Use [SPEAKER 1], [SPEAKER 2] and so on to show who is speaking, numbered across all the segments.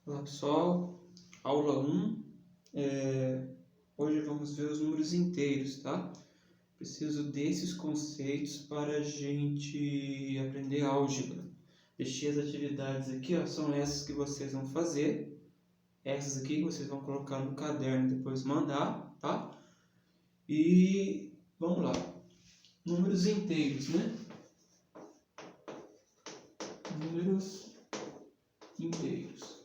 [SPEAKER 1] Olá pessoal, aula 1, hoje vamos ver os números inteiros, tá? Preciso desses conceitos para a gente aprender álgebra. Deixei as atividades aqui, ó, são essas que vocês vão fazer, essas aqui que vocês vão colocar no caderno e depois mandar, tá? E vamos lá, números inteiros, né? Números inteiros.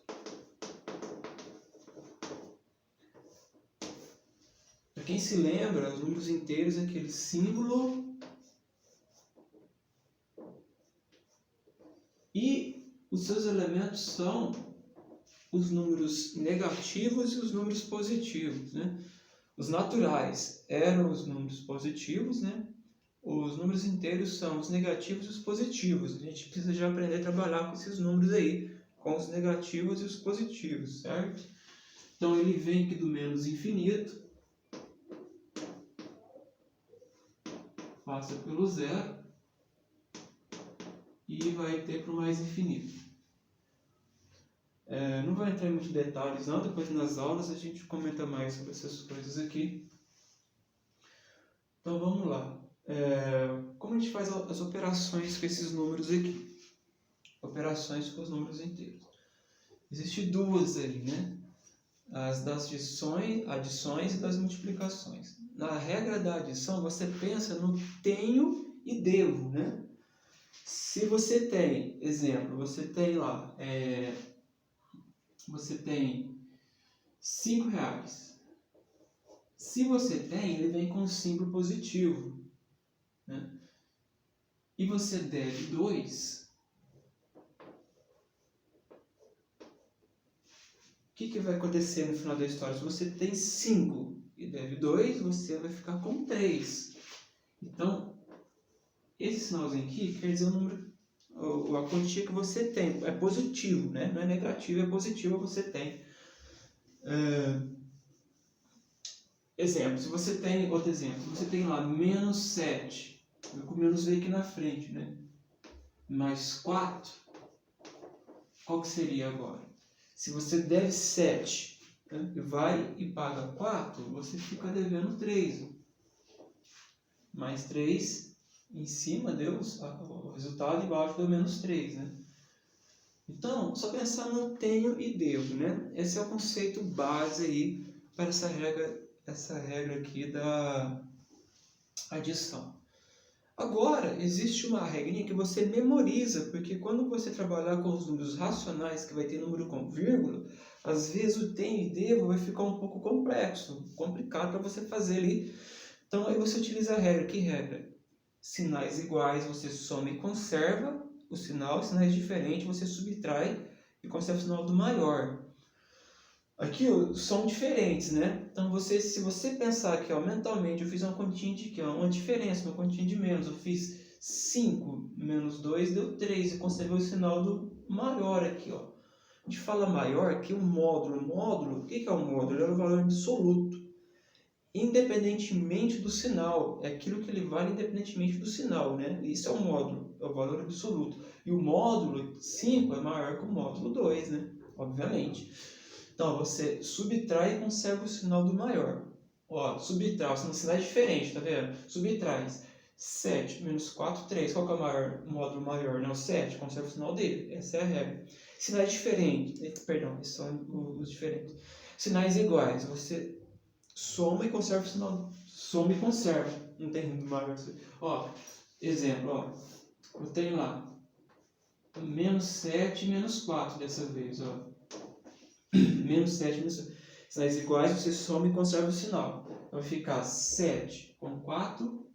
[SPEAKER 1] Para quem se lembra, os números inteiros é aquele símbolo e os seus elementos são os números negativos e os números positivos, né? Os naturais eram os números positivos, né? Os números inteiros são os negativos e os positivos. A gente precisa já aprender a trabalhar com esses números aí, com os negativos e os positivos, certo? Então ele vem aqui do menos infinito, passa pelo zero e vai ter para o mais infinito. Não vou entrar em muitos detalhes não, depois nas aulas a gente comenta mais sobre essas coisas aqui. Então vamos lá. Como a gente faz as operações com esses números aqui? Operações com os números inteiros. Existem duas aí, né? As das adições e das multiplicações. Na regra da adição, você pensa no tenho e devo, né? Se você tem, exemplo, você tem lá, você tem R$5. Se você tem, ele vem com um símbolo positivo, né? E você deve 2, o que vai acontecer no final da história? Se você tem 5 e deve 2, você vai ficar com 3. Então, esse sinalzinho aqui quer dizer o número, a quantia que você tem. É positivo, né? Não é negativo, é positivo, você tem. Exemplo, se você tem, outro exemplo, você tem lá menos 7, o menos veio aqui na frente, né? Mais 4, qual que seria agora? Se você deve 7, né, e vai e paga 4, você fica devendo 3. Mais 3 em cima deu o resultado, embaixo deu menos 3, né? Então, só pensar no tenho e devo, né? Esse é o conceito base aí para essa regra aqui da adição. Agora, existe uma regrinha que você memoriza, porque quando você trabalhar com os números racionais, que vai ter número com vírgula, às vezes o tenho e devo vai ficar um pouco complexo, complicado para você fazer ali. Então, aí você utiliza a regra. Que regra? Sinais iguais você soma e conserva o sinal, sinais diferentes você subtrai e conserva o sinal do maior. Aqui são diferentes, né? Então, se você pensar aqui, ó, mentalmente, eu fiz uma continha de quê? Uma diferença, uma continha de menos. Eu fiz 5 menos 2 deu 3 e conservei o sinal do maior aqui, ó. A gente fala maior aqui, o módulo. O módulo, o que é o módulo? Ele é o valor absoluto, independentemente do sinal. É aquilo que ele vale independentemente do sinal, né? Isso é o módulo, é o valor absoluto. E o módulo 5 é maior que o módulo 2, né? Obviamente. Então, você subtrai e conserva o sinal do maior. Ó, subtrai, são sinais diferentes, tá vendo? Subtrai 7 menos 4, 3. Qual que é o maior, módulo maior? Não, 7, conserva o sinal dele. Essa é a regra. Sinais diferentes, perdão, esses são os diferentes. Sinais iguais, você soma e conserva o sinal. Soma e conserva. Não tem maior. Ó, exemplo, ó. Eu tenho lá menos 7 e menos 4 dessa vez, ó. Menos 7 menos sinais iguais, você soma e conserva o sinal. Então vai ficar 7 com 4,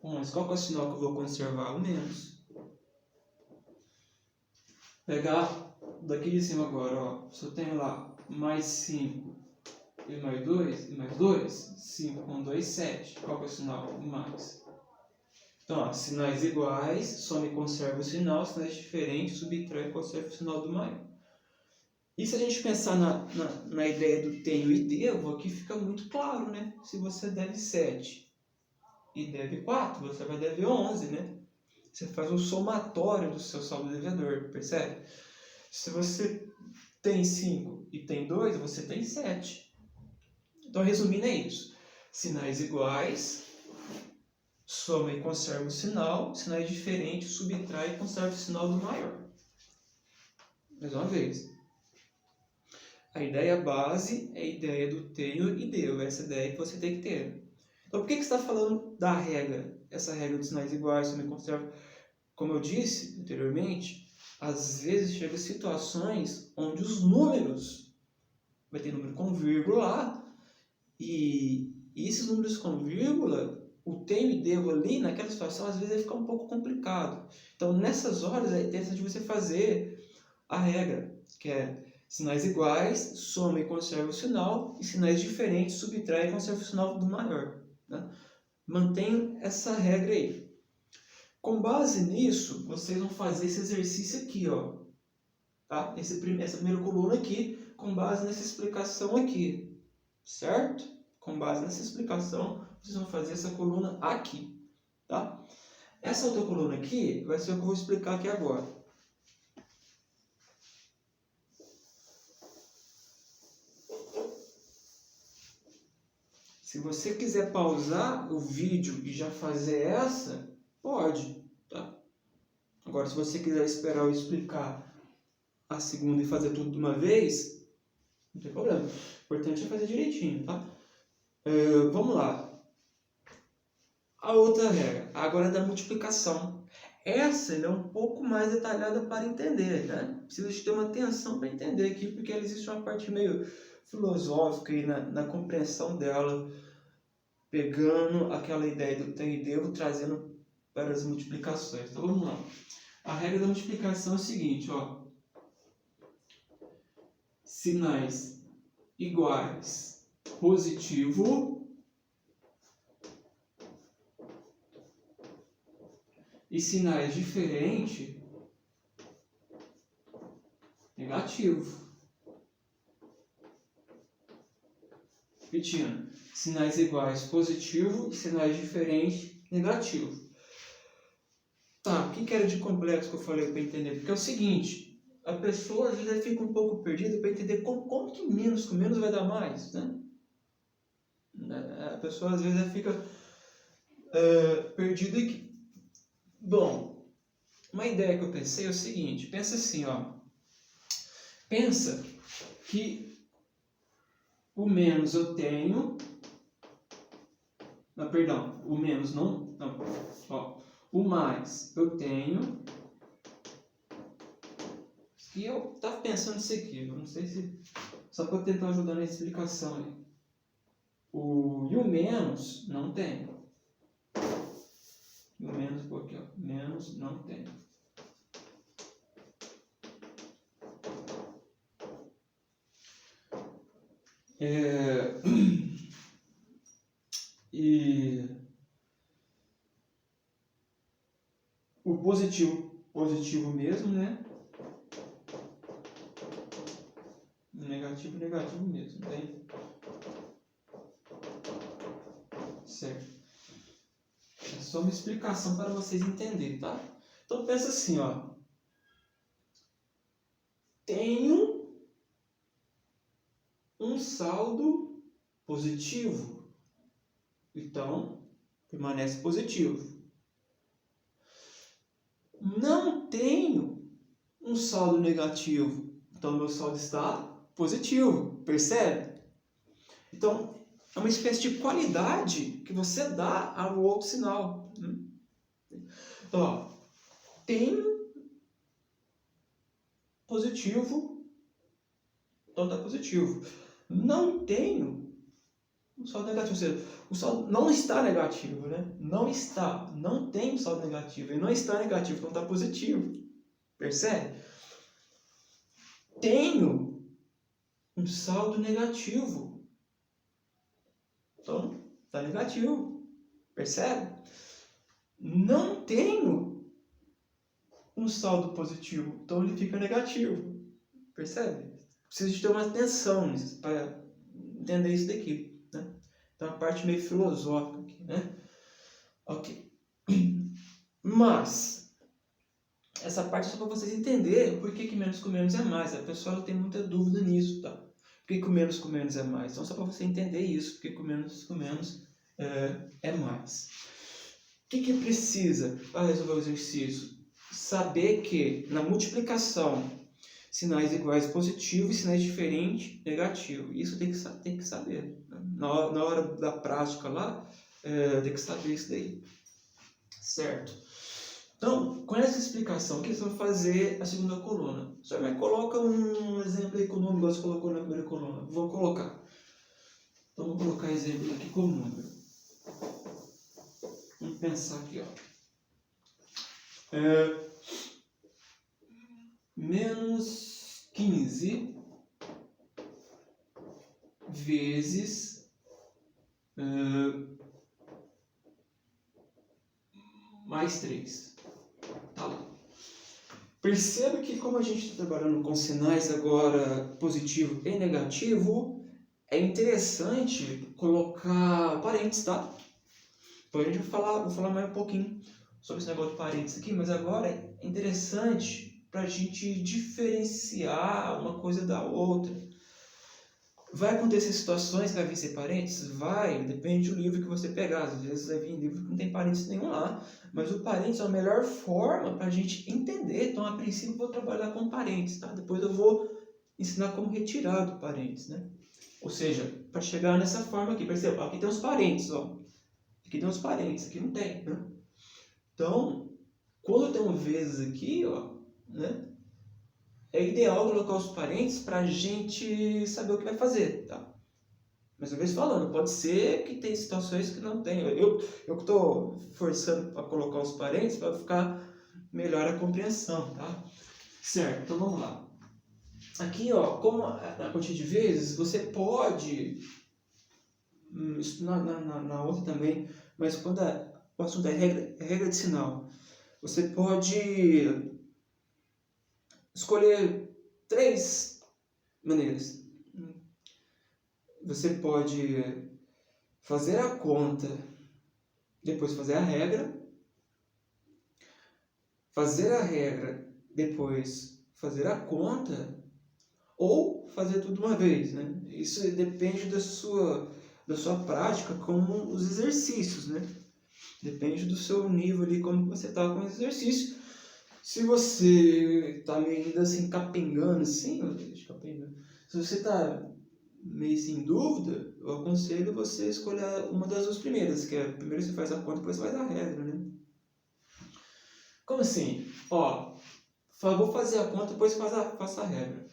[SPEAKER 1] 11. Qual que é o sinal que eu vou conservar? O menos. Pegar daqui de cima agora, ó. Se eu tenho lá mais 5 e mais 2, 5 com 2, 7. Qual que é o sinal? O mais. Então, ó, sinais iguais, soma e conserva o sinal. Sinais diferentes, subtrai e conserva o sinal do maior. E se a gente pensar na ideia do tenho e devo, aqui fica muito claro, né? Se você deve 7 e deve 4, você vai dever 11, né? Você faz o somatório do seu saldo devedor, percebe? Se você tem 5 e tem 2, você tem 7. Então, resumindo, é isso. Sinais iguais, soma e conserva o sinal. Sinais diferentes, subtrai e conserva o sinal do maior. Mais uma vez. A ideia base é a ideia do tenho e deu. Essa ideia que você tem que ter. Então, por que você está falando da regra? Essa regra dos sinais iguais, soma e conserva. Como eu disse anteriormente, às vezes chega situações onde os números, vai ter número com vírgula lá, e esses números com vírgula, o tenho e devo ali, naquela situação, às vezes vai ficar um pouco complicado. Então, nessas horas, é interessante você fazer a regra, que é sinais iguais, soma e conserva o sinal, e sinais diferentes, subtrai e conserva o sinal do maior. Né? Mantenha essa regra aí. Com base nisso, vocês vão fazer esse exercício aqui, ó. Tá? Essa primeira coluna aqui, com base nessa explicação aqui. Certo? Com base nessa explicação, vocês vão fazer essa coluna aqui. Tá? Essa outra coluna aqui vai ser o que eu vou explicar aqui agora. Se você quiser pausar o vídeo e já fazer essa, pode, tá? Agora, se você quiser esperar eu explicar a segunda e fazer tudo de uma vez, não tem problema. O importante é fazer direitinho, tá? Vamos lá. A outra regra, agora é da multiplicação. Essa é um pouco mais detalhada para entender, né? Precisa de ter uma atenção para entender aqui, porque ela existe uma parte meio filosófica aí na compreensão dela, pegando aquela ideia do tenho e devo, trazendo para as multiplicações. Então vamos lá. A regra da multiplicação é o seguinte, ó. Sinais iguais, positivo, e sinais diferentes, negativo. Repetindo, sinais iguais, positivo, e sinais diferentes, negativo. Tá, o que era de complexo que eu falei para entender? Porque é o seguinte, a pessoa às vezes fica um pouco perdida para entender como que menos com menos vai dar mais, né? A pessoa às vezes fica perdida aqui. Bom, uma ideia que eu pensei é o seguinte, pensa assim, ó. Pensa que o menos eu tenho, não, perdão, o menos não, ó, o mais eu tenho, e eu estava pensando nisso aqui, eu não sei se, só para tentar ajudar na explicação aí. E o menos não tem. E o menos, por aqui, ó, menos não tem. E o positivo mesmo, né? Negativo mesmo, tem? Certo. É só uma explicação para vocês entenderem, tá? Então pensa assim, ó. Tenho um saldo positivo. Então, permanece positivo. Não tenho um saldo negativo. Então, meu saldo está positivo. Percebe? Então, é uma espécie de qualidade que você dá ao outro sinal. Então, ó, tenho positivo, então está positivo. Não tenho um saldo negativo, ou seja, o saldo não está negativo, né? Não tem saldo negativo, ele não está negativo, então está positivo. Percebe? Tenho um saldo negativo, então está negativo. Percebe? Não tenho um saldo positivo, então ele fica negativo. Percebe? Precisa de ter uma atenção nisso para entender isso daqui, né? Então, a parte meio filosófica aqui, né? Ok. Mas, essa parte é só para vocês entenderem por que menos com menos é mais. A pessoa tem muita dúvida nisso, tá? Por que o menos com menos é mais? Então, só para você entender isso, por que o menos com menos é mais. O que precisa para resolver o exercício? Saber que na multiplicação, sinais iguais positivo e sinais diferentes negativo. Isso tem que saber. Né? Na hora da prática lá, tem que saber isso daí. Certo? Então, com essa explicação, o que você vai fazer a segunda coluna? Você vai colocar um exemplo aí com o número, igual você colocou na primeira coluna. Vou colocar. Então, vou colocar exemplo aqui com o número. Vamos pensar aqui, ó. Menos 15 vezes mais 3. Tá lá. Perceba que como a gente está trabalhando com sinais agora positivo e negativo, é interessante colocar parênteses, tá? Então a gente vou falar mais um pouquinho sobre esse negócio de parênteses aqui, mas agora é interessante para a gente diferenciar uma coisa da outra. Vai acontecer situações que vai vir sem parênteses? Vai, depende do livro que você pegar. Às vezes vai vir livro que não tem parênteses nenhum lá. Mas o parênteses é a melhor forma para a gente entender. Então, a princípio, eu vou trabalhar com parênteses, tá? Depois eu vou ensinar como retirar do parênteses, né? Ou seja, para chegar nessa forma aqui, perceba, aqui tem os parênteses, ó. Aqui tem os parênteses, aqui não tem, né? Então, quando eu tenho vezes aqui, ó, né? É ideal colocar os parênteses para a gente saber o que vai fazer, tá? Mas eu vejo falando, pode ser que tem situações que não tem. Eu que estou forçando para colocar os parênteses para ficar melhor a compreensão, tá? Certo, então vamos lá. Aqui, ó, como a quantidade de vezes, você pode, isso na outra também, mas quando o assunto é regra de sinal, você pode escolher 3 maneiras. Você pode fazer a conta, depois fazer a regra, depois fazer a conta, ou fazer tudo uma vez, né? Isso depende da sua prática com os exercícios, né? Depende do seu nível ali, como você está com o exercício. Se você está meio ainda assim capengando, assim, se você está meio sem dúvida, eu aconselho você escolher uma das duas primeiras, que é primeiro você faz a conta, depois você faz a regra, né? Como assim? Ó, vou fazer a conta, depois faço a regra.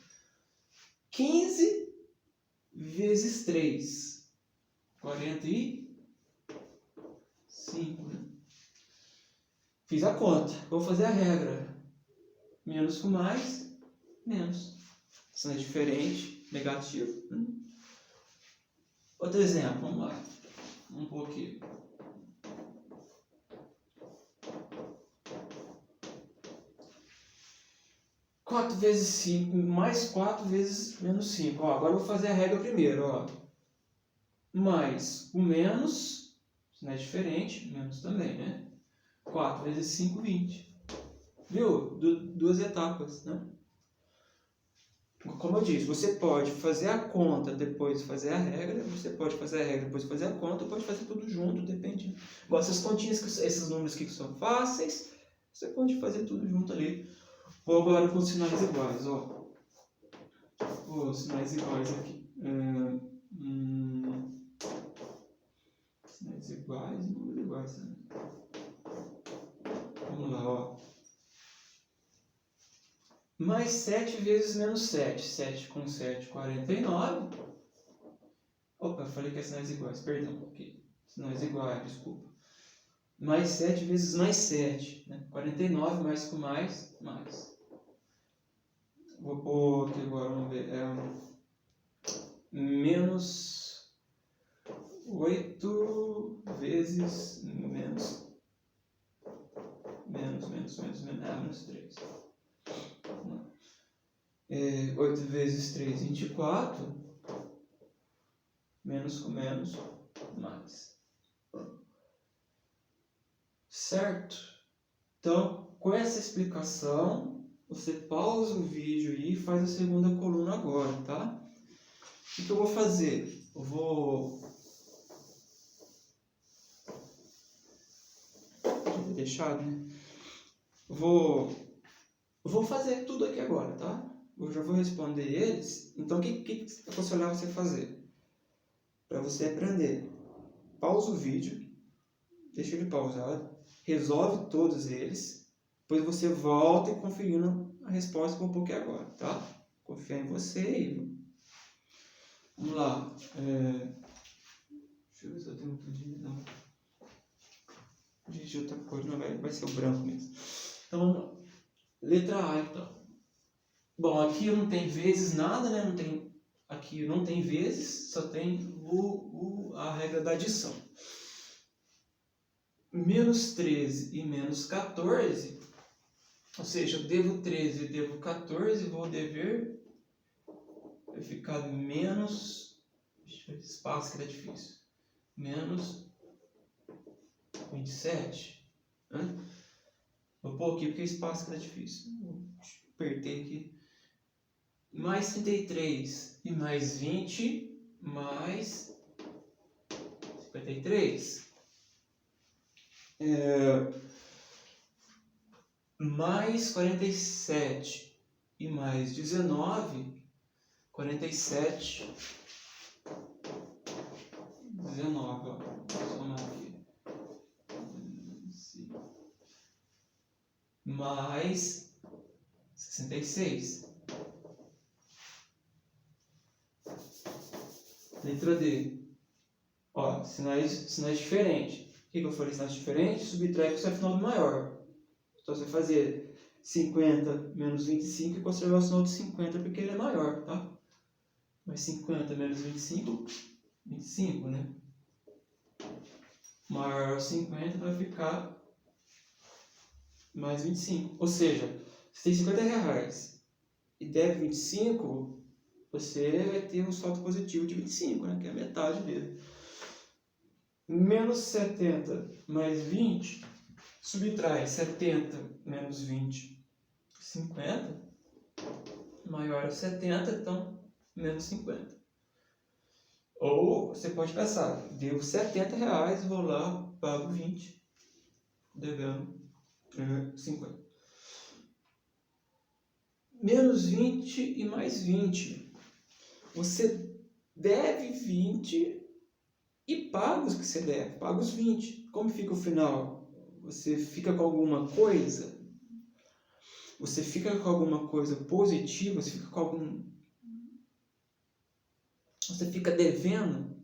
[SPEAKER 1] 15 vezes 3, 45, né? Fiz a conta, vou fazer a regra. Menos com mais, menos. Isso não é diferente, negativo. Outro exemplo, vamos lá. Um pouquinho. 4 vezes 5, mais 4 vezes menos 5. Ó, agora eu vou fazer a regra primeiro. Ó. Mais o menos, isso não é diferente, menos também, né? 4 vezes 5, 20. Viu? Duas etapas, né? Como eu disse, você pode fazer a conta, depois fazer a regra, você pode fazer a regra, depois fazer a conta, pode fazer tudo junto, depende. Igual essas continhas, esses números aqui que são fáceis, você pode fazer tudo junto ali. Vou agora com sinais iguais, ó. Os sinais iguais aqui. Sinais iguais e números iguais também. Vamos lá, ó. Mais 7 vezes menos 7. 7 com 7, 49. Opa, eu falei que é sinais iguais, perdão. Aqui. Sinais iguais, desculpa. Mais 7 vezes mais 7. Né? 49 mais com mais, mais. Vou pôr aqui agora, vamos ver. Menos 8 vezes menos 3. 8 vezes 3, 24. Menos com menos, mais. Certo? Então, com essa explicação, você pausa o vídeo e faz a segunda coluna agora, tá? O que eu vou fazer? Eu vou... deixado, né? Eu vou fazer tudo aqui agora, tá? Eu já vou responder eles. Então, o que eu aconselhar você fazer? Para você aprender. Pausa o vídeo, deixa ele pausado, resolve todos eles, depois você volta e conferindo a resposta que eu vou pôr aqui agora, tá? Confia em você e... Vamos lá. Deixa eu ver se eu tenho outro dia. Não. De outra cor, não vai ser o branco mesmo. Então, letra A, então. Bom, aqui não tem vezes nada, né? Não tem, aqui não tem vezes, só tem a regra da adição. Menos 13 e menos 14, ou seja, eu devo 13 e devo 14, vou dever, vai ficar menos, espaço que é difícil, menos 27, né? Vou pôr aqui porque espaço que é difícil, apertei aqui, mais 33 e mais 20, mais 53. Mais 47 e mais 19, 47, 19, ó, vou somar aqui, mais 66. Letra D. Ó, sinais diferentes. O que eu falei? Sinais diferentes, subtrai com o seu final do maior. Então você vai fazer 50 menos 25 e conservar o sinal de 50 porque ele é maior, tá? Mas 50 menos 25, 25, né? Maior 50 vai ficar mais 25. Ou seja, se tem 50 reais e deve 25, você vai ter um saldo positivo de 25, né? Que é a metade dele. Menos 70 mais 20, subtrai 70 menos 20, 50, maior é 70, então menos 50. Ou você pode pensar, devo 70 reais, vou lá, pago 20, devendo 50. Menos 20 e mais 20. Você deve 20 e paga os que você deve, paga os 20. Como fica o final? Você fica com alguma coisa? Você fica com alguma coisa positiva? Você fica com algum... Você fica devendo?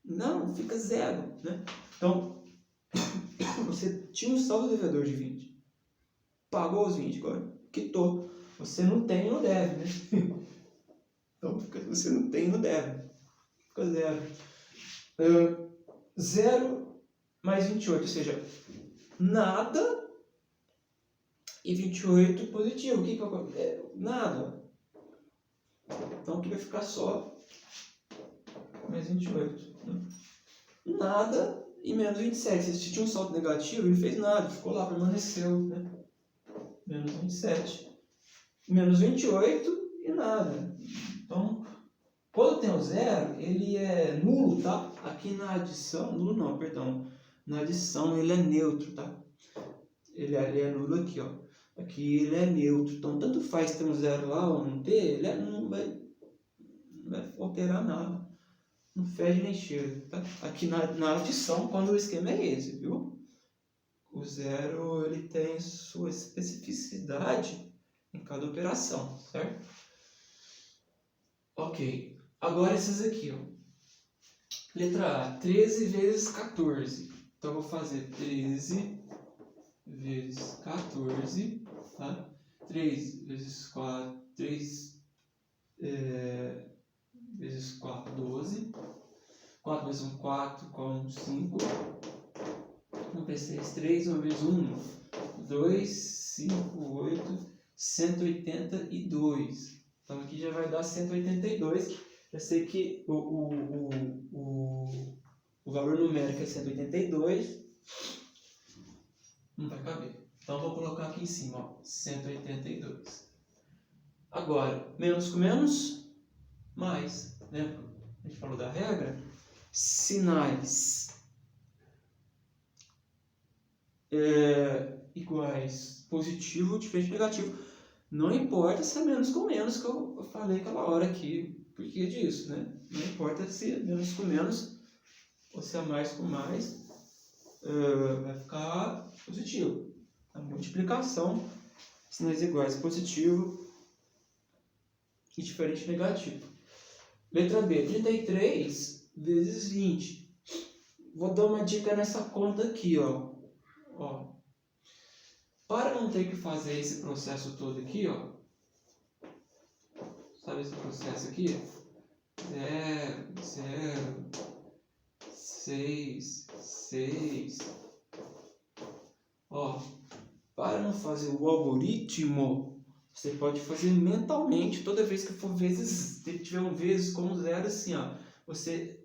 [SPEAKER 1] Não, fica zero, né? Então, você tinha um saldo devedor de 20. Pagou os 20 agora, quitou. Você não tem e não deve, né? Então, você não tem e não deve. Fica zero. 0 mais 28, ou seja, nada e 28 positivo. O que é? Nada. Então aqui vai ficar só mais 28. Né? Nada e menos 27. Se tinha um saldo negativo, ele fez nada, ficou lá, permaneceu. Né? Menos 27. Menos 28 e nada. Então, quando tem o zero, ele é nulo, tá? Aqui na adição, nulo não, perdão. Na adição ele é neutro, tá? Ele é nulo aqui, ó. Aqui ele é neutro. Então, tanto faz ter um zero lá ou não ter, ele não vai alterar nada. Não fede nem cheira, tá? Aqui na adição, quando o esquema é esse, viu? O zero, ele tem sua especificidade em cada operação, certo? Ok. Agora esses aqui, ó. Letra A, 13 vezes 14. Então, eu vou fazer 13 vezes 14, tá? 3 vezes 4, 3 vezes 4, 12. 4 vezes 1, 4, com 5. 1 vezes 6, 3. 1 vezes 1, 2, 5, 8, 182. Então, aqui já vai dar 182. Eu sei que o valor numérico é 182. Não vai caber. Então, vou colocar aqui em cima, ó, 182. Agora, menos com menos, mais. Lembra? A gente falou da regra? Sinais iguais, positivo, diferente, negativo. Não importa se é menos com menos, que eu falei aquela hora aqui, porque disso, né? Não importa se é menos com menos ou se é mais com mais, vai ficar positivo. A multiplicação, sinais iguais, positivo e diferente, negativo. Letra B, 33 vezes 20. Vou dar uma dica nessa conta aqui, ó. Para não ter que fazer esse processo todo aqui, ó. Sabe esse processo aqui? 0, 0, 6, 6. Ó, para não fazer o algoritmo, você pode fazer mentalmente, toda vez que for vezes, se tiver um vezes como zero, assim, ó. Você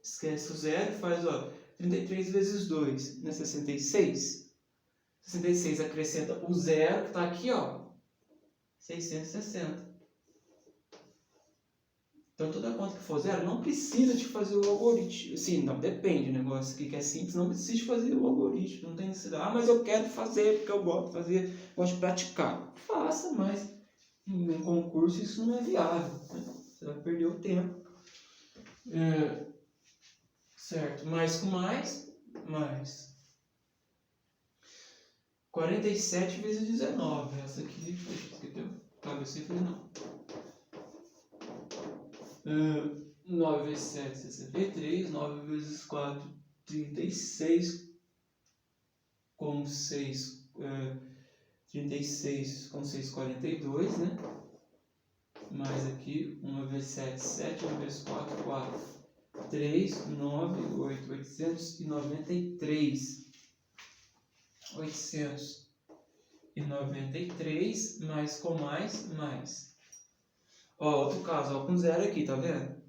[SPEAKER 1] esquece o zero e faz, ó, 33 vezes 2, né? 66. 66 acrescenta o zero que está aqui, ó, 660. Então, toda conta que for zero, não precisa de fazer o algoritmo. Sim, não, depende, o negócio aqui que é simples, não precisa de fazer o algoritmo, não tem necessidade. Ah, mas eu quero fazer, porque eu gosto de fazer, gosto de praticar. Faça, mas em um concurso isso não é viável, né? Você vai perder o tempo. Certo, mais com mais. 47 vezes 19. Essa aqui, cabe eu sempre não. 9 vezes 7, 63. 9 vezes 4, 36. Com 6, 36 com 6, 42, né? Mais aqui, 1 vezes 7, 7. 1 vezes 4, 4. 3, 9, 8, 893. 893, mais com mais. Ó, outro caso, ó, com zero aqui, tá vendo?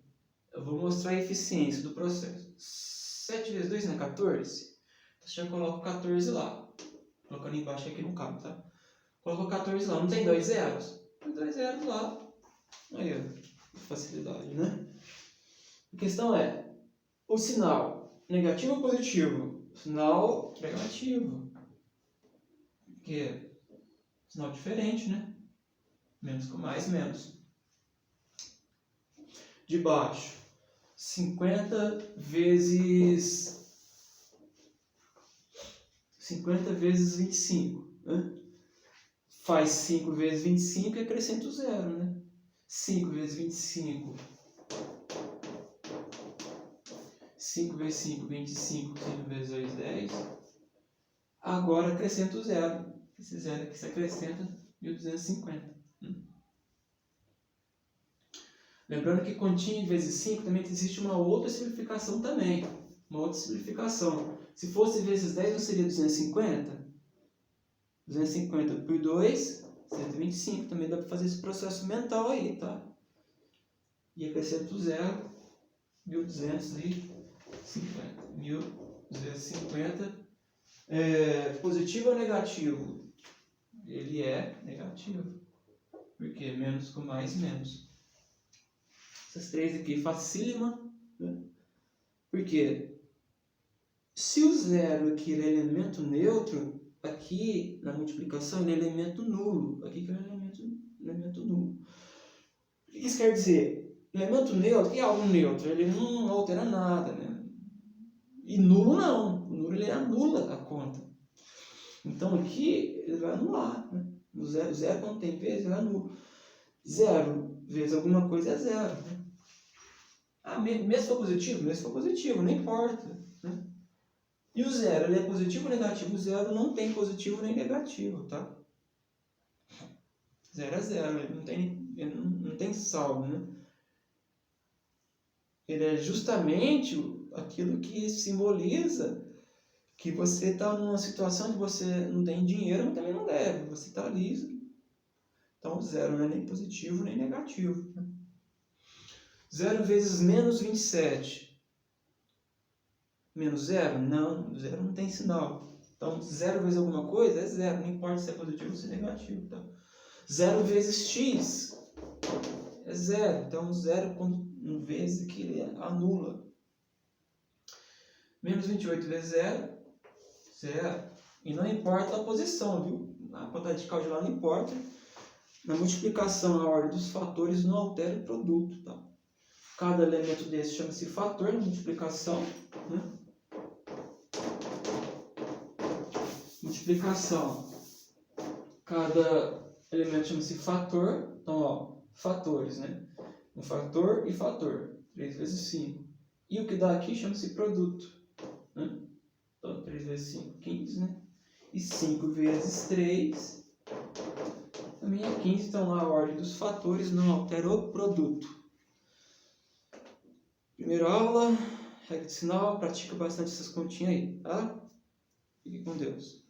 [SPEAKER 1] Eu vou mostrar a eficiência do processo. 7 vezes 2 não é 14? Então, você já coloca o 14 lá. Colocando embaixo aqui no cabo, tá? Colocou 14 lá. Não tem 2 zeros? Põe 2 zeros lá. Aí, ó. Facilidade, né? A questão é, o sinal negativo ou positivo? Sinal negativo. Que é sinal diferente, né? Menos com mais, menos. De baixo, 50 vezes 25, né? Faz 5 vezes 25 e acrescenta o zero, né? 5 vezes 25. 5 vezes 5, 25. 5 vezes 2, 10. Agora acrescenta o zero. Esse zero aqui se acrescenta 1250. Lembrando que continha vezes 5 também existe uma outra simplificação também. Uma outra simplificação. Se fosse vezes 10, não seria 250? 250 por 2, 125. Também dá para fazer esse processo mental aí, tá? E acrescenta o zero, 1250. 1250. Positivo ou negativo? Ele é negativo. Porque menos com mais, menos. Essas três aqui, facílima. Né? Porque se o zero aqui é elemento neutro, aqui na multiplicação ele é elemento nulo. Aqui que é elemento nulo. O que isso quer dizer? Elemento neutro, o que é algo neutro? Ele não altera nada, né? E nulo não. O nulo ele anula a conta. Então aqui ele vai anular. Né? O zero quando tem vezes, ele anula. Zero vezes alguma coisa é zero. Né? Mesmo se for positivo? Mesmo se for positivo, não importa. Né? E o zero, ele é positivo ou negativo? O zero não tem positivo nem negativo, tá? Zero é zero, ele não tem saldo, né? Ele é justamente aquilo que simboliza que você está numa situação que você não tem dinheiro, mas também não deve. Você está ali. Então, zero não é nem positivo nem negativo. Né? 0 vezes menos 27. Menos zero? Não, zero não tem sinal. Então, 0 vezes alguma coisa é 0, não importa se é positivo ou se é negativo. Tá? 0 vezes x é 0. Então, 0 quando vezes aqui ele anula. Menos 28 vezes 0, 0. E não importa a posição, viu? A quantidade de radical não importa. Na multiplicação, a ordem dos fatores não altera o produto. Tá? Cada elemento desse chama-se fator na multiplicação. Né? Multiplicação. Cada elemento chama-se fator. Então, ó, fatores, né? Um fator e fator. 3 vezes 5. E o que dá aqui chama-se produto. Né? Então, 3 vezes 5, 15, né? E 5 vezes 3 também é 15. Então, a ordem dos fatores não altera o produto. Primeira aula, regra de sinal. Pratica bastante essas continhas aí, tá? Fique com Deus.